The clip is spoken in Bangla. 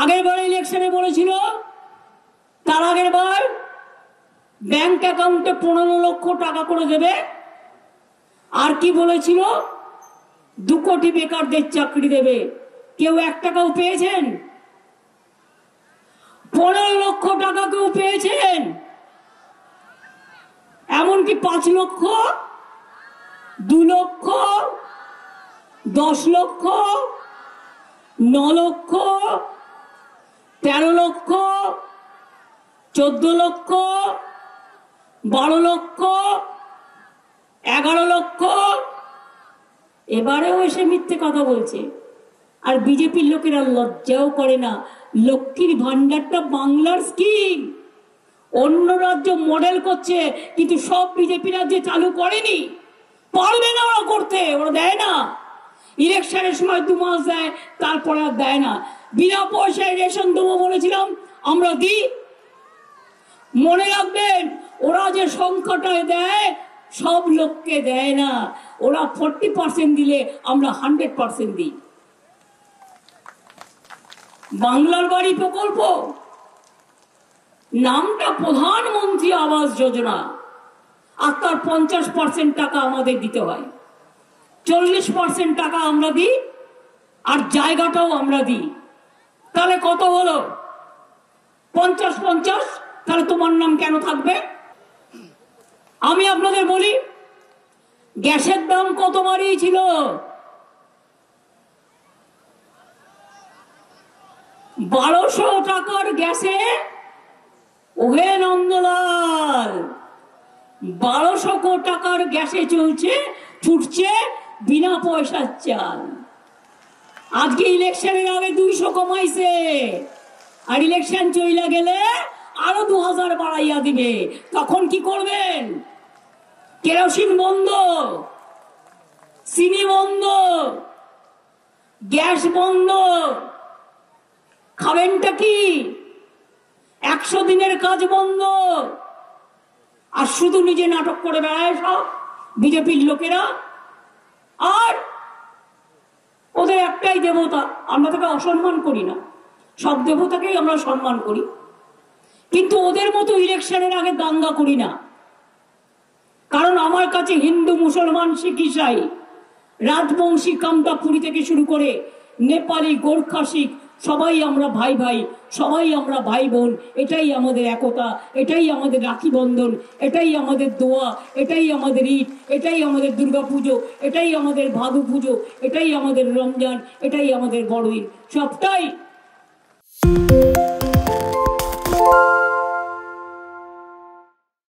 আগের বার ইলেকশনে বলেছিল, তার আগের বার ব্যাংক অ্যাকাউন্টে 15 লক্ষ টাকা করে দেবে। আর কি বলেছিল, 2 কোটি বেকারদের চাকরি দেবে। কেউ 1 টাকাও পেয়েছেন? 15 লক্ষ টাকা কেউ পেয়েছেন? এমনকি 5 লক্ষ, 2 লক্ষ, 10 লক্ষ, 9 লক্ষ, 13 লক্ষ, 14 লক্ষ, 12 লক্ষ, 11 লক্ষ। এবারেও এসে মিথ্যে কথা বলছে। আর বিজেপির লোকেরা লজ্জাও করে না। লক্ষ্মীর ভান্ডারটা বাংলার স্কিম, অন্য রাজ্য মডেল করছে, কিন্তু সব বিজেপি রাজ্যে চালু করেনি। পারবে না ওরা করতে, ওরা দেয় না। ইলেকশনের সময় 2 মাস দেয়, তারপরে আর দেয় না। বিনা পয়সায় রেশন দেবো বলেছিলাম, আমরা দিই। মনে রাখবেন, ওরা যে সংখ্যাটায় দেয় সব লোককে দেয় না। ওরা 40% দিলে আমরা 100% দিই। বাংলার বাড়ি প্রকল্প, নামটা প্রধানমন্ত্রী আবাস যোজনা, আর তার 50% টাকা আমাদের দিতে হয়। 40% টাকা আমরা দিই, আর জায়গাটাও আমরা দিই। তাহলে কত হলো? 50-50। তাহলে তোমার নাম কেন থাকবে? আমি আপনাদের বলি, গ্যাসের দাম কত বাড়িয়েছিল? 1200 টাকার গ্যাসে, ওহে নন্দলাল, 1200 টাকার গ্যাসে চলছে, ফুটছে বিনা পয়সার চাল। আজকে ইলেকশনের আগে 200 কমাইছে, আর ইলেকশন চইলা গেলে আরো 2000 বাড়াইয়া দিবে। তখন কি করবেন? কেরোসিন বন্ধ, চিনি বন্ধ, গ্যাস বন্ধ, খাবেনটা কি? 100 দিনের কাজ বন্ধ। আর শুধু নিজে নাটক করে বেড়ায় সব বিজেপির লোকেরা। আর ওদের একটাই দেবতা, আমরা তাকে অসম্মান করি না, সব দেবতাকেই আমরা সম্মান করি, কিন্তু ওদের মতো ইলেকশনের আগে দাঙ্গা করি না। কারণ আমার কাছে হিন্দু, মুসলমান, শিখ, ইসাই, রাজবংশী, কামতাপুরি থেকে শুরু করে নেপালি, গোর্খা, শিখ, সবাই আমরা ভাই ভাই, সবাই আমরা ভাই বোন। এটাই আমাদের একতা, এটাই আমাদের রাখি বন্ধন, এটাই আমাদের দোয়া, এটাই আমাদের ঈদ, এটাই আমাদের দুর্গা পুজো, এটাই আমাদের ভাদু পুজো, এটাই আমাদের রমজান, এটাই আমাদের বড়দিন, সবটাই।